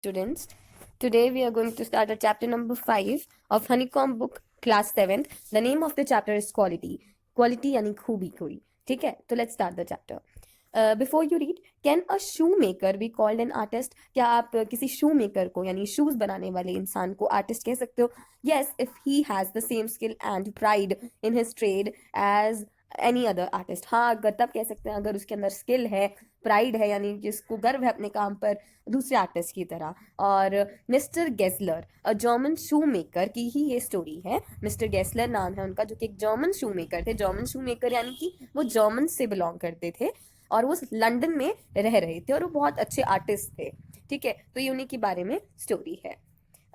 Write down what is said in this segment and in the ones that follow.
Students. Today we are going to start at chapter number 5 of Honeycomb book class 7th. The name of the chapter is quality. Quality यानी खूबी कोई. ठीक है, तो let's start the chapter. Before you read, can a shoemaker be called an artist? क्या आप किसी shoemaker को यानी shoes बनाने वाले इंसान को artist कह सकते हो? Yes, if he has the same skill and pride in his trade as any other artist. हाँ, अगर तब कह सकते हैं अगर उसके अंदर स्किल है, प्राइड है, यानी जिसको गर्व है अपने काम पर दूसरे आर्टिस्ट की तरह. और mister Gessler a German shoe maker की ही ये स्टोरी है. मिस्टर गेस्लर नाम है उनका, जो कि एक जर्मन शू मेकर थे. जर्मन शू मेकर यानी कि वो जर्मन से बिलोंग करते थे और वो लंदन में रह रहे थे और वो बहुत अच्छे आर्टिस्ट थे. ठीक है, तो ये उन्हीं के बारे में स्टोरी है.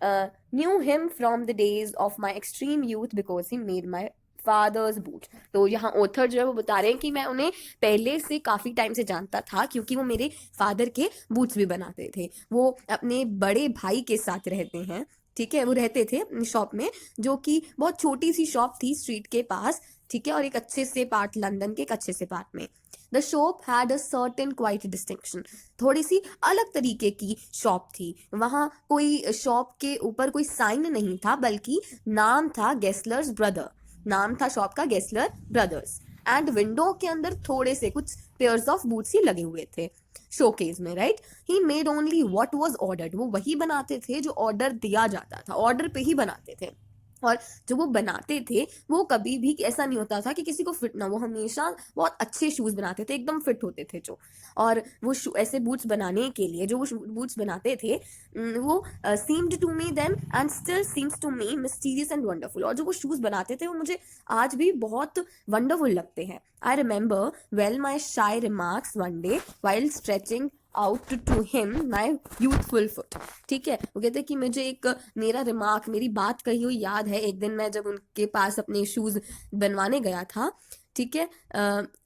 Knew him from the days of my extreme youth because he made my father's boot. तो यहाँ ऑथर जो है वो बता रहे हैं कि मैं उन्हें पहले से काफ़ी टाइम से जानता था क्योंकि वो मेरे फादर के बूट्स भी बनाते थे. वो अपने बड़े भाई के साथ रहते हैं. ठीक है, वो रहते थे अपनी शॉप में, जो कि बहुत छोटी सी शॉप थी स्ट्रीट के पास. ठीक है, और एक अच्छे से पार्ट, लंदन के एक अच्छे से पार्ट में. The shop had a certain quite distinction. थोड़ी सी अलग तरीके की शॉप थी. वहाँ कोई शॉप के ऊपर कोई साइन नहीं था, बल्कि नाम था गेस्लर्स ब्रदर. नाम था शॉप का गेस्लर ब्रदर्स. एंड विंडो के अंदर थोड़े से कुछ पेयर्स ऑफ बूट्स ही लगे हुए थे शोकेस में. Right, he made only what was ordered. वो वही बनाते थे जो ऑर्डर दिया जाता था, ऑर्डर पे ही बनाते थे. और जो वो बनाते थे वो कभी भी ऐसा नहीं होता था कि किसी को फिट ना. वो हमेशा बहुत अच्छे शूज बनाते थे, एकदम फिट होते थे जो. और वो ऐसे बूट्स बनाने के लिए जो वो बूट्स बनाते थे, वो seemed to me then and still seems to me mysterious and wonderful. और जो वो शूज बनाते थे वो मुझे आज भी बहुत वंडरफुल लगते हैं. I remember well my shy remarks one day while stretching out to him my youthful foot. ठीक है, वो कहते हैं कि मुझे एक मेरा रिमार्क, मेरी बात कही हुई याद है. एक दिन मैं जब उनके पास अपने शूज बनवाने गया था. ठीक है,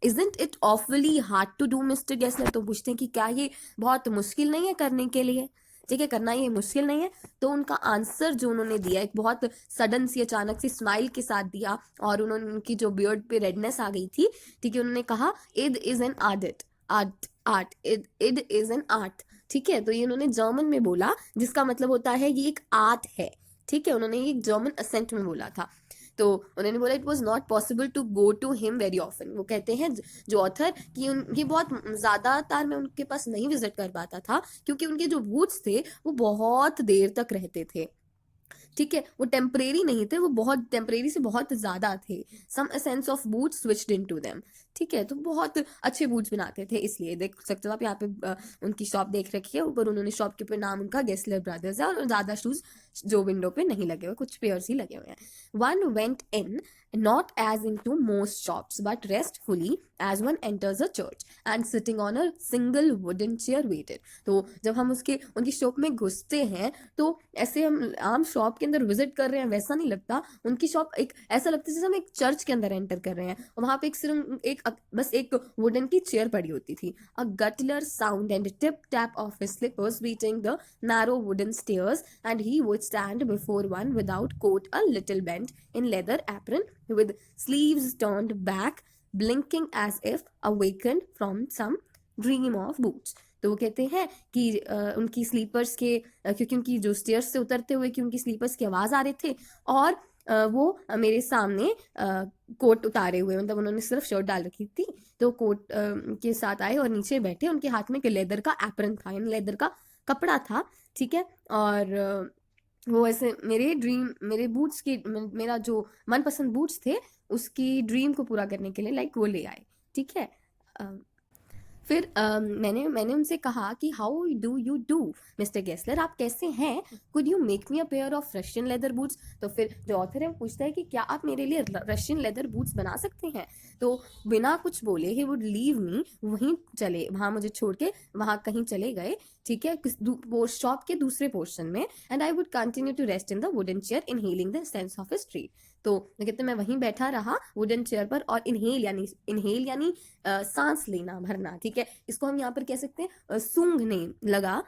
isn't it awfully hard to do mister Gessler. तो पूछते हैं कि क्या ये बहुत मुश्किल नहीं है करने के लिए. ठीक है, करना ये मुश्किल नहीं है. तो उनका आंसर जो उन्होंने दिया एक बहुत सडन सी, अचानक सी स्माइल के साथ दिया. और उन्होंने, उनकी जो बियर्ड पे रेडनेस आ गई थी, ठीक है, उन्होंने कहा it is an art. Art it is an art. ठीक है, तो ये उन्होंने जर्मन में बोला, जिसका मतलब होता है ये एक आर्ट है. ठीक है, उन्होंने ये जर्मन असेंट में बोला था. तो उन्होंने बोला it was not possible to go to him very often. वो कहते हैं जो ऑथर कि ये बहुत ज़्यादातर मैं उनके पास नहीं विजिट कर पाता था क्योंकि उनके जो बूट्स थे वो बहुत देर तक रहते थे. ठीक है, वो टेम्परेरी नहीं थे, वो बहुत टेम्परेरी से बहुत ज़्यादा थे. Some sense of boot switched into them. ठीक है, तो बहुत अच्छे बूट्स बनाते थे. इसलिए देख सकते हो आप यहाँ पे उनकी शॉप देख रखी है. ऊपर उन्होंने शॉप के ऊपर नाम उनका गेस्लर ब्रदर्स है और ज़्यादा शूज जो विंडो पे नहीं लगे हुए, कुछ पेयर्स ही लगे हुए हैं. One went in not as into most shops but restfully as one enters a church and sitting on a single wooden chair waited. तो जब हम उनकी शॉप में घुसते हैं तो ऐसे हम आम शॉप के अंदर विजिट कर रहे हैं वैसा नहीं लगता. उनकी शॉप एक ऐसा लगता है जैसे हम एक चर्च के अंदर एंटर कर रहे हैं और वहां पे बस एक वुडन की चेयर पड़ी होती थी. A guttural sound and tip tap of his slippers reaching the narrow wooden stairs and he would stand before one without coat, a little bent in leather apron with sleeves turned back, blinking as if awakened from some dream of boots. तो वो कहते हैं कि उनकी slippers के क्योंकि उनकी जो स्टेयर्स से उतरते हुए कि उनकी स्लीपर्स की आवाज़ आ रहे थे और वो मेरे सामने कोट उतारे हुए, मतलब उन्होंने सिर्फ शर्ट डाल रखी थी तो कोट के साथ आए और नीचे बैठे. उनके हाथ में एक लेदर का एप्रन था, यानी लेदर का कपड़ा था. ठीक है, और वो ऐसे मेरे बूट्स की, मेरा जो मनपसंद बूट्स थे उसकी ड्रीम को पूरा करने के लिए लाइक वो ले आए. ठीक है, फिर मैंने उनसे कहा कि how do you do mister Gessler, आप कैसे हैं. Could you make me a pair of Russian leather boots. तो फिर जो ऑथर है वो पूछता है कि क्या आप मेरे लिए रशियन लेदर बूट्स बना सकते हैं. तो बिना कुछ बोले ही वुड लीव मी, वहाँ मुझे छोड़ के वहाँ कहीं चले गए. ठीक है, शॉप के दूसरे पोर्शन में. And I would continue to rest in the wooden chair inhaling the sense of history. तो कहते मैं वहीं बैठा रहा वुडन चेयर पर और इनहेल यानी सांस लेना, भरना. ठीक है, इसको हम यहाँ पर कह सकते हैं सूंघने लगा,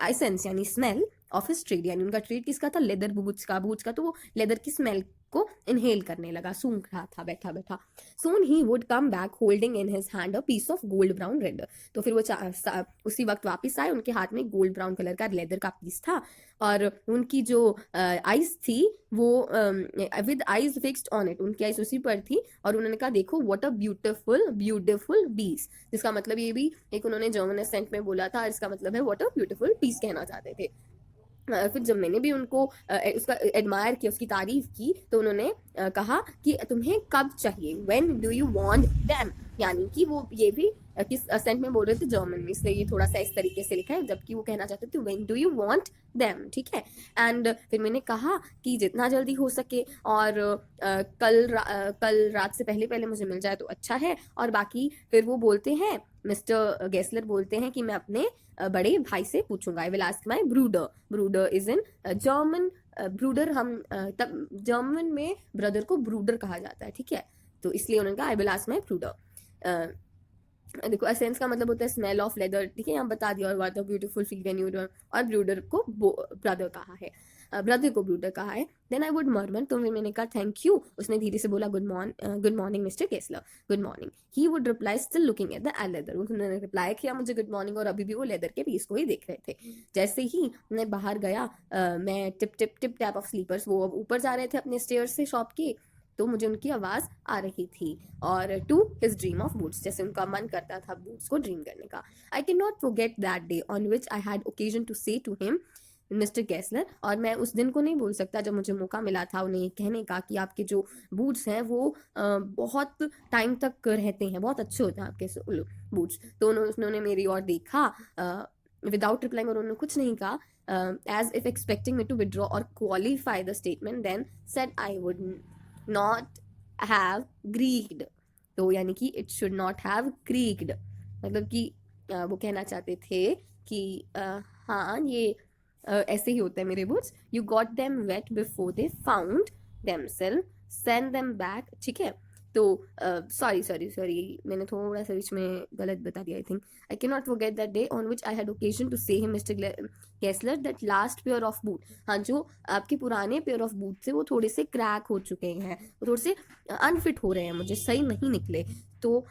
एसेंस यानी स्मेल, ऑफ हिज ट्रेड, यानी उनका ट्रेड किसका था, लेदर बूट्स का, तो वो लेदर की स्मेल को इनहेल करने लगा, सूंघ रहा था बैठा बैठा. सून ही would come back holding in his hand a piece of gold brown red. तो फिर वो उसी वक्त वापस आए, उनके हाथ में गोल्ड ब्राउन कलर का लेदर का पीस था, और उनकी जो आइज थी वो with eyes fixed on it, उनकी आइज उसी पर थी, और उन्होंने कहा देखो what a beautiful beautiful piece. जिसका मतलब ये भी एक उन्होंने जर्मन एसेंट में बोला था, इसका मतलब है व्हाट अ ब्यूटीफुल पीस कहना चाहते थे. फिर जब मैंने भी उनको उसका एडमायर किया, उसकी तारीफ की, तो उन्होंने कहा कि तुम्हें कब चाहिए, when do you want them, यानी कि वो ये भी किस असेंट में बोल रहे थे, जर्मन में, इसलिए ये थोड़ा सा इस तरीके से लिखा है, जबकि वो कहना चाहते थे when do you want them. ठीक है. एंड फिर मैंने कहा कि जितना जल्दी हो सके, और कल रात से पहले पहले मुझे मिल जाए तो अच्छा है. और बाकी फिर वो बोलते हैं, मिस्टर गेसलर बोलते हैं कि मैं अपने बड़े भाई से पूछूंगा, I will ask my ब्रूडर. ब्रूडर is in German, ब्रूडर हम तब जर्मन में ब्रदर को ब्रूडर कहा जाता है. ठीक है. तो इसलिए उन्होंने कहा आई विल आस्क माई ब्रूडर. देखो एसेंस का मतलब होता है स्मेल ऑफ लेदर. ठीक है, यहाँ बता दिया. और what a beautiful feel when you, और ब्रूडर को ब्रदर कहा है, ब्रदर को ब्रूडर कहा है. देन आई वुड मर्मर, तो मैंने कहा थैंक यू. उसने धीरे से बोला good morning mister Gessler, good morning. He would reply still looking at the leather. उन्होंने रिप्लाई किया मुझे गुड मॉर्निंग, और अभी भी वो लेदर के पीस को ही देख रहे थे. जैसे ही मैं बाहर गया, मैं tip tip tip tap of slippers, वो ऊपर जा रहे थे अपने स्टेयर्स से शॉप के, तो मुझे उनकी आवाज आ रही थी. और to his dream of boots, जैसे उनका मन करता था बूट्स को ड्रीम करने का. I can not forget that day on which I had occasion to say to him mister Gessler. और मैं उस दिन को नहीं भूल सकता जब मुझे मौका मिला था उन्हें कहने का कि आपके जो बूट्स हैं वो बहुत टाइम तक रहते हैं, बहुत अच्छे होते हैं आपके बूट्स. तो उन्होंने मेरी ओर देखा विदाउट रिप्लाइंग, और उन्होंने कुछ नहीं कहा, as if expecting me to withdraw or qualify the statement, then said I would not have creaked. तो यानी कि it should not have creaked, मतलब कि वो कहना चाहते थे कि हाँ ये ऐसे ही होता है मेरे boots. You got them wet before they found themself, send them back. ठीक है. तो सॉरी मैंने थोड़ा सा बीच में गलत बता दिया. I think I can not forget that day on which I had occasion to say him mister Gessler that last pair of boot. हाँ, जो आपके पुराने पेयर ऑफ बूट थे वो थोड़े से क्रैक हो चुके हैं, वो थोड़े से अनफिट हो रहे हैं, मुझे सही नहीं निकले. तो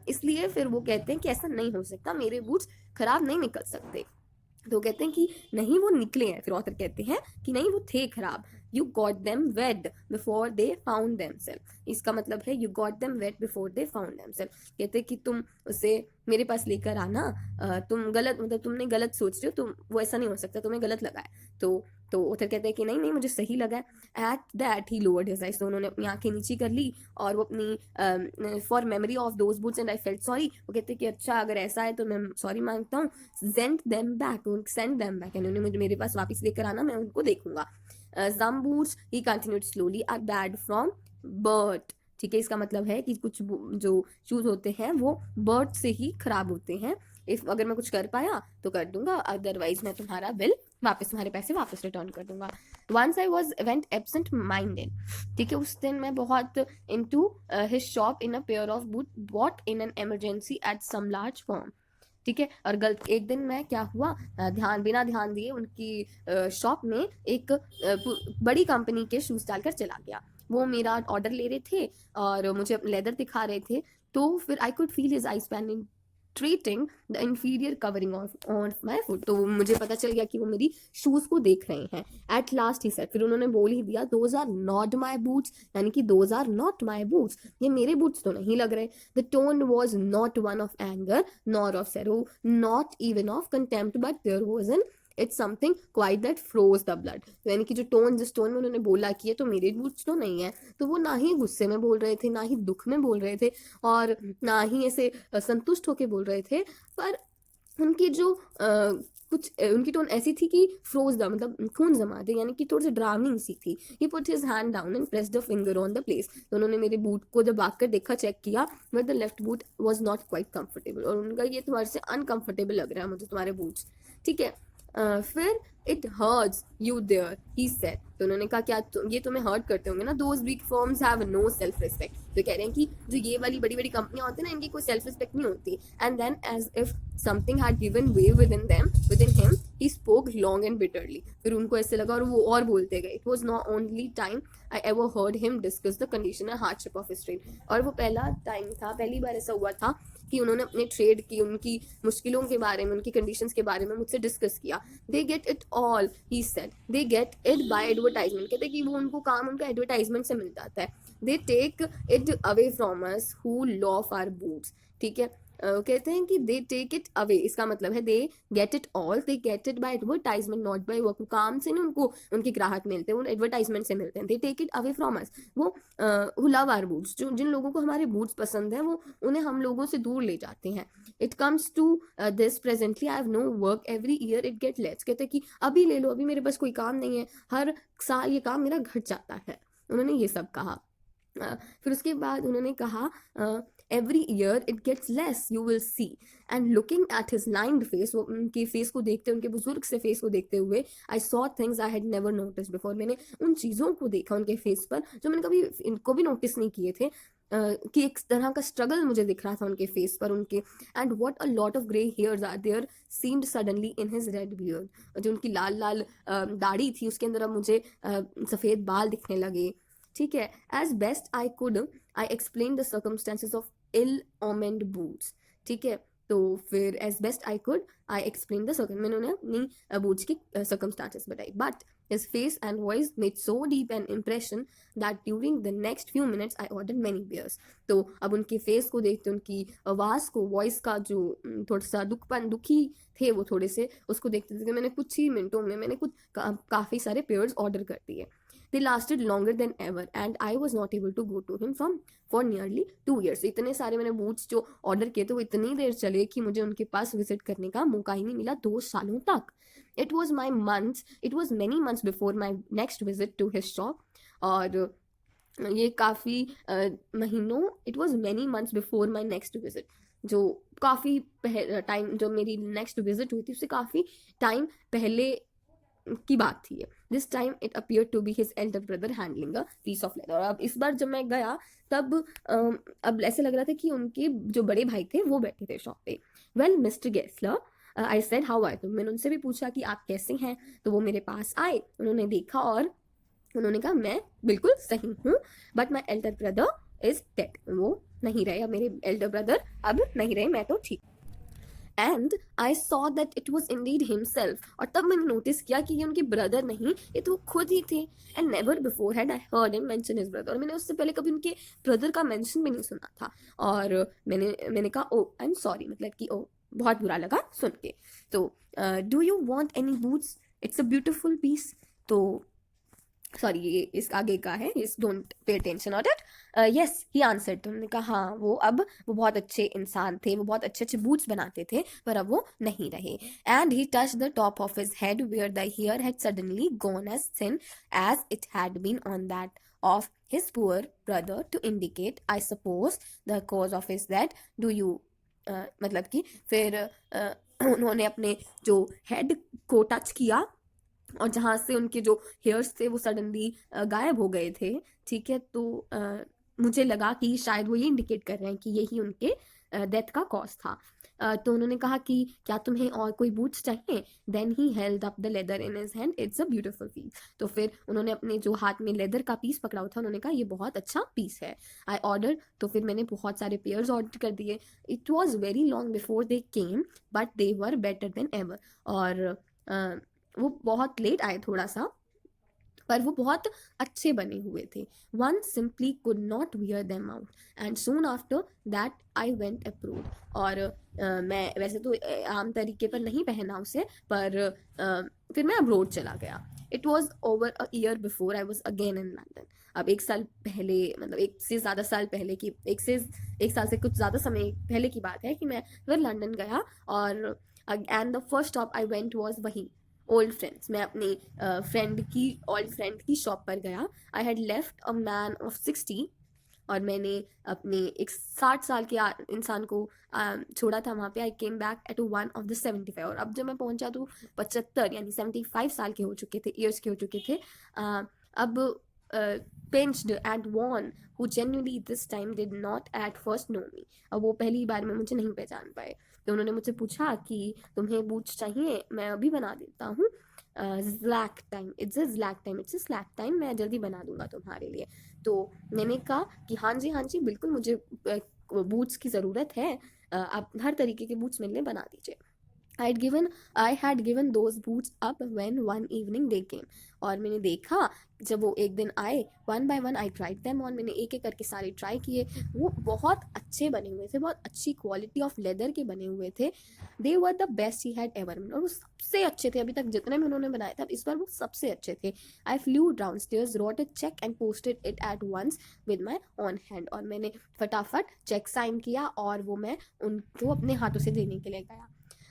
इसलिए फिर वो कहते हैं कि ऐसा नहीं हो सकता, मेरे बूट्स खराब नहीं निकल सकते. तो कहते हैं कि नहीं वो निकले हैं. फिर ऑथर कहते हैं कि नहीं वो थे खराब. You got them wet before they found themself. इसका मतलब है you got them wet before they found themself. कहते हैं कि तुम उसे मेरे पास लेकर आना, तुम गलत, मतलब तुमने गलत सोच रहे हो, तुम वो ऐसा नहीं हो सकता, तुम्हें गलत लगा है. तो ऑथर कहते हैं कि नहीं नहीं मुझे सही लगा है. At that he lowered his eyes. तो उन्होंने अपनी आंखें नीची कर ली, और वो अपनी for memory of those boots and I felt sorry. वो कहते हैं कि अच्छा अगर ऐसा है तो मैं सॉरी मांगता हूँ. सेंड देम बैक, यानी उन्हें मुझे मेरे पास वापस लेकर आना, मैं उनको देखूंगा. some boots, he continued slowly, are bad from birth. ठीक है, इसका मतलब है कि कुछ जो शूज होते हैं वो बर्थ से ही खराब होते हैं. इफ अगर मैं कुछ कर पाया तो कर दूंगा, अदरवाइज मैं तुम्हारा बिल वापस, तुम्हारे पैसे वापस रिटर्न कर दूंगा. Once I was went absent minded. ठीक है, उस दिन मैं बहुत into his shop in a pair of boot bought in an emergency at some large firm. ठीक है, और एक दिन मैं क्या हुआ, बिना ध्यान दिए उनकी शॉप में एक बड़ी कंपनी के शूज डालकर चला गया. वो मेरा ऑर्डर ले रहे थे और मुझे लेदर दिखा रहे थे. तो फिर I could feel his eyes penetrating the inferior covering on my foot. तो मुझे पता चल गया कि वो मेरी शूज को देख रहे हैं. एट लास्ट ही सेड, फिर उन्होंने बोल ही दिया, those are not my boots, यानी कि those are not my boots, ये मेरे बूट्स तो नहीं लग रहे. The tone was not one of anger nor of sorrow, not even of contempt, but there was an it's something quite that froze the blood. यानी कि जो tone, जिस टोन में उन्होंने बोला कि ये तो मेरे बूट्स तो नहीं है, तो वो ना ही गुस्से में बोल रहे थे, ना ही दुख में बोल रहे थे, और ना ही ऐसे संतुष्ट होके बोल रहे थे. पर उनकी जो कुछ उनकी टोन ऐसी थी कि फ्रोज द, मतलब खून जमा दे, यानी कि थोड़ी सी ड्रावनिंग सी थी. He put his hand down and pressed the finger on the place. तो उन्होंने मेरे बूट को जब आकर देखा, चेक किया, but the left boot was not quite comfortable. और उनका ये तुम्हारे से अनकंफर्टेबल लग रहा है मुझे तुम्हारे बूट्स. ठीक है. फिर it hurts you there, he said. तो उन्होंने कहा क्या ये तुम्हें हर्ट करते होंगे ना. Those weak firms have no self respect. तो कह रहे हैं कि जो ये वाली बड़ी बड़ी कंपनियां होती हैं ना, इनकी कोई सेल्फ रिस्पेक्ट नहीं होती. And then as if something had given way within him he spoke long and bitterly. फिर उनको ऐसे लगा और वो और बोलते गए. It was not only time I ever heard him discuss the condition and hardship of his trade. और वो पहला टाइम था, पहली बार ऐसा हुआ था कि उन्होंने अपने ट्रेड की, उनकी मुश्किलों के बारे में, उनकी कंडीशंस के बारे में मुझसे डिस्कस किया. They get it all, he said, they get it by advertisement. कहते कि वो उनको काम उनका एडवर्टाइजमेंट से मिल जाता है. They take it away from us who laugh our boots. ठीक है, कहते हैं कि दे टेक इट अवे, इसका मतलब है they get it all, they get it by advertisement not by work. काम से नहीं उनको उनके ग्राहक मिलते हैं, वो एडवर्टाइजमेंट से मिलते हैं. They take it away from us, वो हु लव आवर बूट्स, जो जिन लोगों को हमारे बूट्स पसंद है वो उन्हें हम लोगों से दूर ले जाते हैं. It comes to this presently I have no work every year it get less. कहते हैं कि अभी ले लो, अभी मेरे पास कोई काम नहीं है, हर साल ये काम मेरा घट जाता है. उन्होंने ये सब कहा. फिर उसके बाद उन्होंने कहा every year it gets less, you will see. And looking at his lined face, वो उनके फेस को देखते, उनके बुजुर्ग से फेस को देखते हुए, I saw things I had never notice before. मैंने उन चीज़ों को देखा उनके फेस पर जो मैंने कभी इनको भी नोटिस नहीं किए थे. कि एक तरह का स्ट्रगल मुझे दिख रहा था उनके फेस पर, उनके. And what a lot of grey hairs are there seemed suddenly in his red beard. जो उनकी लाल लाल दाढ़ी थी उसके अंदर अब मुझे सफ़ेद बाल दिखने लगे. ठीक है, as best I could I explain the circumstances of ill omened boots. ठीक है, तो फिर as best I could I explain the circum, मैंने उन्हें अपनी बूट्स की सर्कमस्टांसेस बताई. But his face and voice made so deep an impression that during the next few minutes I ordered many beers. तो अब उनके फेस को देखते, उनकी आवाज़ को, वॉइस का जो थोड़ा सा दुखी थे वो थोड़े से, उसको देखते थे. मैंने कुछ ही मिनटों में मैंने कुछ काफ़ी सारे पेयर्स ऑर्डर कर दिए. They lasted longer than ever and I was not able to go to him for nearly 2 years. इतने सारे मैंने बूट्स जो ऑर्डर किए थे वो इतनी देर चले कि मुझे उनके पास विजिट करने का मौका ही नहीं मिला 2 सालों तक. It was many months before my next visit to his shop. और ये काफ़ी महीनों, it was many months before my next visit, जो काफ़ी टाइम, जो मेरी नेक्स्ट विजिट हुई थी उससे काफ़ी टाइम पहले की बात थी. This time it appear to be his elder brother handling a piece of leather. और अब इस बार जब मैं गया तब अब ऐसे लग रहा था कि उनके जो बड़े भाई थे वो बैठे थे शॉप पे. Well mister Gessler, I said how are you. मैंने उनसे भी पूछा कि आप कैसे हैं. तो वो मेरे पास आए, उन्होंने देखा और उन्होंने कहा मैं बिल्कुल सही हूँ, but my elder brother is dead. वो नहीं रहे, अब मेरे एल्डर ब्रदर अब नहीं रहे, मैं तो ठीक. And I saw that it was Indeed himself. और तब मैंने नोटिस किया कि ये उनके ब्रदर नहीं, ये तो खुद ही थे. And never before had I heard him mention his brother. और मैंने उससे पहले कभी उनके ब्रदर का मेंशन भी नहीं सुना था. और मैंने कहा ओ आई एम सॉरी, मतलब कि ओ बहुत बुरा लगा सुन के. तो do you want any boots, it's a beautiful piece. तो सॉरी, ये इस आगे का है, इस don't pay attention on it. Yes he answered. तो उन्होंने कहा हाँ, वो बहुत अच्छे इंसान थे, वो बहुत अच्छे अच्छे बूट्स बनाते थे, पर अब वो नहीं रहे. And he touch the top of his head where the hair had suddenly gone as thin as it had been on that of his poor brother to indicate I suppose the cause of his that. Do you मतलब कि फिर उन्होंने अपने जो head को touch किया और जहाँ से उनके जो हेयर्स थे वो सडनली गायब हो गए थे. ठीक है, तो मुझे लगा कि शायद वो ये इंडिकेट कर रहे हैं कि यही उनके डेथ का कॉज था. तो उन्होंने कहा कि क्या तुम्हें और कोई बूट्स चाहिए. Then he held up the leather in his hand, it's a beautiful piece. तो फिर उन्होंने अपने जो हाथ में लेदर का पीस पकड़ा हुआ था, उन्होंने कहा ये बहुत अच्छा पीस है. I order. तो फिर मैंने बहुत सारे पेयर्स ऑर्डर कर दिए. It was very long before they came but they were better than ever. और वो बहुत लेट आए थोड़ा सा, पर वो बहुत अच्छे बने हुए थे. One simply could not wear them out and soon after that I went abroad. और मैं वैसे तो आम तरीके पर नहीं पहना उसे, पर फिर मैं अब्रोड चला गया. It was over a year before I was again in London. अब 1 साल पहले, मतलब 1 से ज़्यादा साल पहले की, 1 साल से कुछ ज़्यादा समय पहले की बात है कि मैं फिर लंदन गया. और and the first stop I went was वहीं ओल्ड फ्रेंड्स. मैं अपनी ओल्ड फ्रेंड की शॉप पर गया. I had left a man of 60 और मैंने अपने एक 60 साल के इंसान को छोड़ा था वहाँ पे. I came back at one of the 75. और अब जब मैं पहुँचा तो 75 यानी 75 साल के हो चुके थे, ईयर्स के हो चुके थे. अब pinched and one who genuinely this time did not at first know me. अब वो पहली बार में मुझे नहीं पहचान पाए, तो उन्होंने मुझसे पूछा कि तुम्हें बूट्स चाहिए, मैं अभी बना देता हूँ, slack time, it's a slack time, it's a slack time, मैं जल्दी बना दूंगा तुम्हारे लिए। तो मैंने कहा कि हाँ जी बिल्कुल, मुझे बूट्स की ज़रूरत है, आप हर तरीके के बूट्स मेरे लिए बना दीजिए। I had given those boots up when one evening they came. और मैंने देखा जब वो एक दिन आए, one by one I tried them on, मैंने एक एक करके सारे ट्राई किए, वो बहुत अच्छे बने हुए थे, बहुत अच्छी क्वालिटी ऑफ लेदर के बने हुए थे। They were the best he had ever made, और वो सबसे अच्छे थे अभी तक जितने में उन्होंने बनाए थे, अब इस बार वो सबसे अच्छे थे। I flew downstairs, wrote a cheque and posted it at once with my own hand, और मैंने फटाफट चेक साइन किया और वो मैं उनको अपने हाथों से देने के लिए गया।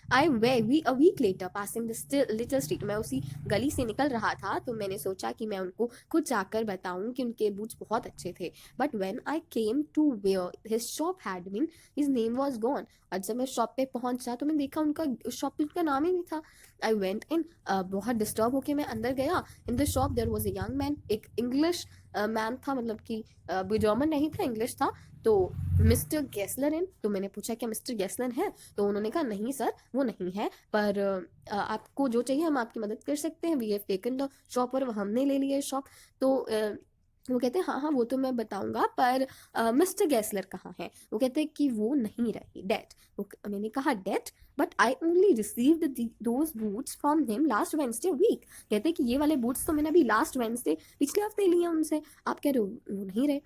a week later, passing the little street, मैं उसी गली से निकल रहा था, तो मैंने सोचा कि मैं उनको खुद जाकर बताऊं कि उनके बूट्स बहुत अच्छे थे। But when I came to where his shop had been, his name was gone. और जब मैं शॉप पे पहुंचा तो मैंने देखा उनका शॉप पे उनका नाम ही नहीं था। I went in, बहुत डिस्टर्ब होके मैं अंदर गया। In the shop there was a young man, एक इंग्लिश मैन था, मतलब कि जर्मन नहीं था, इंग्लिश था। तो मिस्टर गेस्लर इन, तो मैंने पूछा क्या मिस्टर गेस्लर है, तो उन्होंने कहा नहीं सर वो नहीं है, पर आपको जो चाहिए हम आपकी मदद कर सकते हैं, we have taken the shop, और हमने ले लिया शॉप। तो वो कहते हैं हाँ वो तो मैं बताऊंगा, पर मिस्टर गेस्लर कहाँ है। वो कहते हैं कि वो नहीं रही, डेट। मैंने कहा date, but I only received those boots from him last Wednesday week. कहते हैं कि ये वाले बूट्स तो मैंने अभी लास्ट वेंसडे पिछले हफ्ते लिए उनसे, आप कह रहे हो वो नहीं रहे।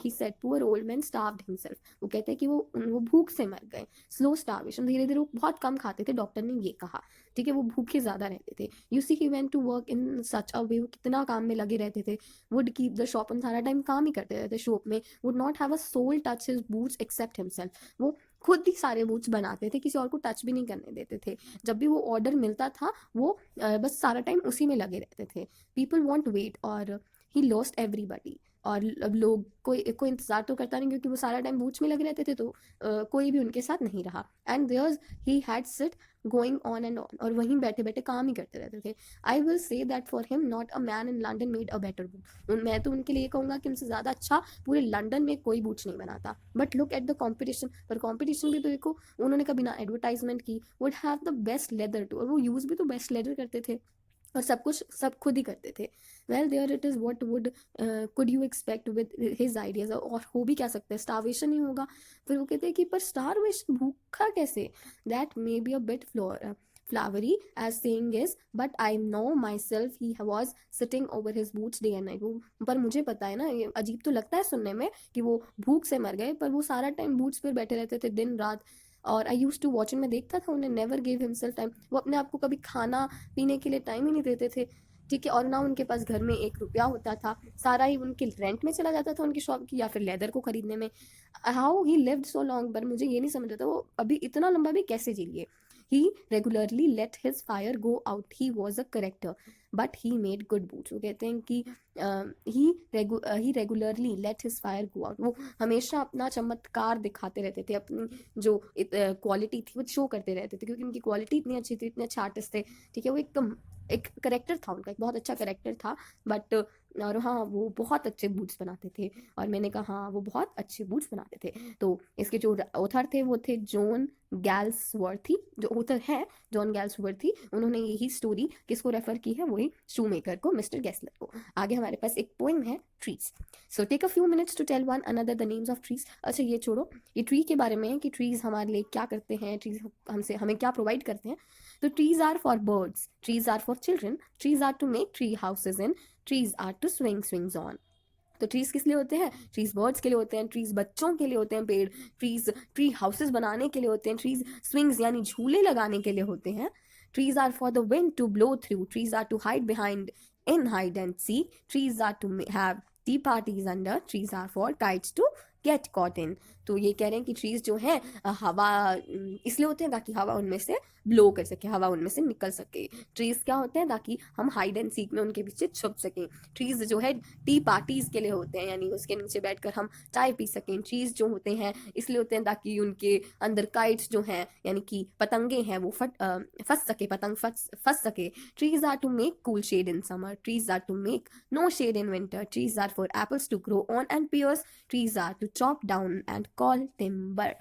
He said poor old man starved himself, वो कहते हैं कि वो भूख से मर गए, स्लो स्टार्वेशन, धीरे धीरे वो बहुत कम खाते थे, डॉक्टर ने ये कहा, ठीक है, वो भूखे ज़्यादा रहते थे। You see he went to work in such a way, वो कितना काम में लगे रहते थे, वुड कीप द शॉप, हम सारा टाइम काम ही करते रहते शॉप में, would not have a soul touch his boots except himself, वो खुद ही सारे बूट्स बनाते थे, किसी और को टच भी नहीं करने देते थे। जब भी वो ऑर्डर मिलता था वो बस सारा टाइम उसी में लगे रहते थे। पीपल वॉन्ट वेट, और ही लॉस्ट एवरीबडी, और अब लोग कोई इंतजार तो करता नहीं, क्योंकि वो सारा टाइम बूट्स में लगे रहते थे, तो कोई भी उनके साथ नहीं रहा। And there's he had sit going on and on, और वहीं बैठे बैठे काम ही करते रहते थे। I will say that for him not a man in London made a better boot, मैं तो उनके लिए कहूँगा कि उनसे ज़्यादा अच्छा पूरे लंदन में कोई बूट्स नहीं बनाता। But look at the competition, पर कॉम्पिटिशन भी तो देखो, उन्होंने कभी ना एडवर्टाइजमेंट की, would have the best leather too, और वो यूज़ भी तो बेस्ट लेदर करते थे, और सब कुछ सब खुद ही करते थे। Well there it is, what would could you expect with his ideas, और हो भी क्या सकता है, स्टार्वेशन ही होगा। फिर वो कहते हैं कि पर स्टार्वेशन, भूखा कैसे, that may be a bit flowery as saying is, but I know myself he was sitting over his boots day and night, वो पर मुझे पता है ना, ये अजीब तो लगता है सुनने में कि वो भूख से मर गए, पर वो सारा टाइम बूट्स पर बैठे रहते थे दिन रात। और आई यूज टू वॉच, मैं देखता था उन्हें, नेवर गेव हिमसेल्फ टाइम, वो अपने आप को कभी खाना पीने के लिए टाइम ही नहीं देते थे, ठीक है, और ना उनके पास घर में 1 रुपया होता था, सारा ही उनके रेंट में चला जाता था उनकी शॉप की, या फिर लेदर को खरीदने में। How he lived so long, पर मुझे ये नहीं समझ आता वो अभी इतना लंबा भी कैसे जी लिए। He regularly let his fire go out, he was a character but he made good boots, वो कहते हैं कि he regularly let his fire go out, वो हमेशा अपना चमत्कार दिखाते रहते थे, अपनी जो क्वालिटी थी वो शो करते रहते थे, क्योंकि उनकी क्वालिटी इतनी अच्छी थी, इतने अच्छे आर्टिस्ट थे, ठीक है, वो एक करेक्टर था उनका, एक बहुत अच्छा करेक्टर था। बट और हाँ वो बहुत अच्छे बूट्स बनाते थे, और मैंने कहा हाँ वो बहुत अच्छे बूट्स बनाते थे। तो इसके जो ऑथर थे वो थे जॉन गैल्सवर्थी, जो ऑथर है जॉन गैल्सवर्थी, उन्होंने यही स्टोरी किसको रेफर की है, वही शूमेकर को, मिस्टर गेस्लर को। आगे हमारे पास एक पोइम है, trees. So take a few minutes to tell one another the names of trees. अच्छा ये छोड़ो, ये ट्री के बारे में है कि ट्रीज हमारे लिए क्या करते हैं, ट्रीज हमें क्या प्रोवाइड करते हैं। तो trees are for birds, trees are for children, trees are to make tree houses in, trees are to swings on। तो ट्रीज किस लिए होते हैं, ट्रीज बर्ड्स के लिए होते हैं, ट्रीज बच्चों के लिए होते हैं पेड़, ट्रीज ट्री हाउसेस बनाने के लिए होते हैं, ट्रीज स्विंग्स यानी झूले लगाने के लिए होते हैं। Trees are for the wind to blow through, trees are to hide behind in hide and see, trees are to have tea parties under, trees are for kites to get caught in. तो ये कह रहे हैं कि trees जो हैं हवा इसलिए होते हैं ताकि हवा उनमें से ब्लो कर सके, हवा उनमें से निकल सके। ट्रीज क्या होते हैं ताकि हम हाइड एंड सीक में उनके पीछे छुप सकें। ट्रीज जो है टी पार्टीज के लिए होते हैं, यानी उसके नीचे बैठकर हम चाय पी सकें। ट्रीज जो होते हैं इसलिए होते हैं ताकि उनके अंदर काइट्स जो हैं यानी कि पतंगे हैं वो फंस सके, पतंग फंस सके। Trees are to make cool shade in summer, trees are to make no shade in winter, trees are for apples to grow on and pears, trees are to chop down and call timber।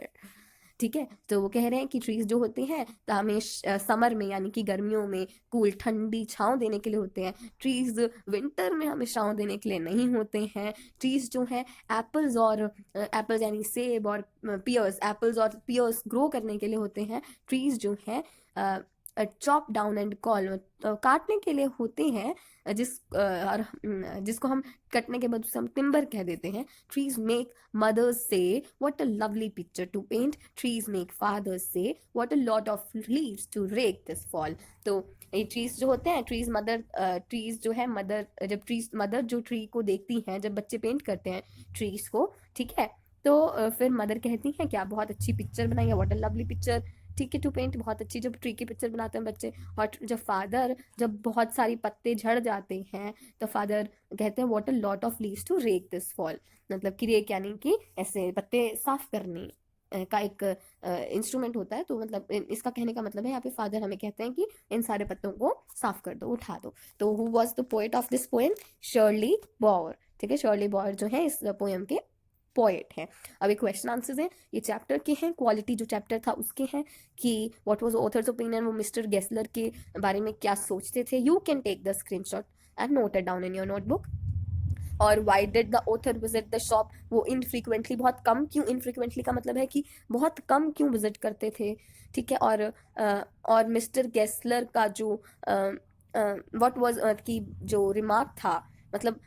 ठीक है, तो वो कह रहे हैं कि trees जो होते हैं तो हमें समर में यानी कि गर्मियों में कूल ठंडी छांव देने के लिए होते हैं। ट्रीज विंटर में हमें छांव देने के लिए नहीं होते हैं। ट्रीज जो है एप्पल्स यानी सेब और पियर्स ग्रो करने के लिए होते हैं। ट्रीज जो है चॉप डाउन एंड कॉल काटने के लिए होते हैं, जिसको हम कटने के बाद उसे हम टिम्बर कह देते हैं। Trees make mothers say what a lovely picture to paint, trees make fathers say what a lot of leaves to rake this fall. तो ये ट्रीज जो होते हैं, ट्रीज जो है मदर जो ट्री को देखती हैं जब बच्चे पेंट करते हैं ट्रीज को, ठीक है, तो फिर मदर कहती हैं क्या बहुत अच्छी पिक्चर बनाई है, व्हाट अ लवली पिक्चर, ठीक है, टू पेंट, बहुत अच्छी जब ट्री की पिक्चर बनाते हैं बच्चे। और जब बहुत सारी पत्ते झड़ जाते हैं तो फादर कहते हैं what a lot of leaves to rake this fall, मतलब कि रेक यानी कि ऐसे पत्ते साफ करने का एक इंस्ट्रूमेंट होता है। तो मतलब इसका कहने का मतलब है यहाँ पे फादर हमें कहते हैं कि इन सारे पत्तों को साफ कर दो, उठा दो। तो who was the poet of this poem? Shirley Boyer. ठीक है, शर्ली बॉयर जो है इस पोएम के पोएट है। अब एक क्वेश्चन आंसर्स हैं, ये चैप्टर के हैं, क्वालिटी जो चैप्टर था उसके हैं, कि व्हाट वाज ऑथर्स ओपिनियन, वो मिस्टर गेस्लर के बारे में क्या सोचते थे। You can take the screenshot and note it down in your notebook. और why did the author visit the shop, वो इनफ्रीक्वेंटली, बहुत कम क्यों, इनफ्रीक्वेंटली का मतलब है कि बहुत कम क्यों विजिट करते थे। ठीक है, और मिस्टर गेस्लर का जो व्हाट वाज की जो रिमार्क था, मतलब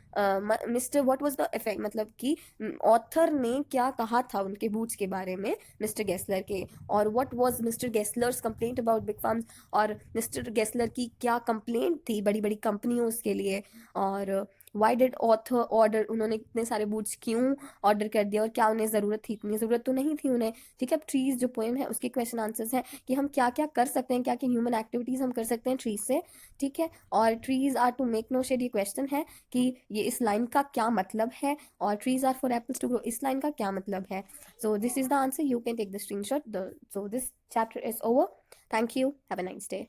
mister what was the effect, मतलब कि ऑथर ने क्या कहा था उनके बूट्स के बारे में मिस्टर गेस्लर के। और what was mister Gessler's complaint about big farms, और मिस्टर गेस्लर की क्या कंप्लेंट थी बड़ी बड़ी कंपनियों के लिए। और वाई डिड ऑथर ऑर्डर, उन्होंने इतने सारे बूट्स क्यों ऑर्डर कर दिया और क्या उन्हें ज़रूरत थी, इतनी ज़रूरत तो नहीं थी उन्हें। ठीक है, अब ट्रीज जो पोएम है उसके क्वेश्चन आंसर्स हैं कि हम क्या क्या कर सकते हैं, क्या क्या ह्यूमन एक्टिविटीज़ हम कर सकते हैं ट्रीज से। ठीक है, और trees are to make no shade, ये क्वेश्चन है कि ये इस लाइन का क्या मतलब है, और trees are for apples to grow, इस लाइन का क्या मतलब है। So this is the answer, you can take the screenshot. So this chapter is over. Thank you, have a nice day.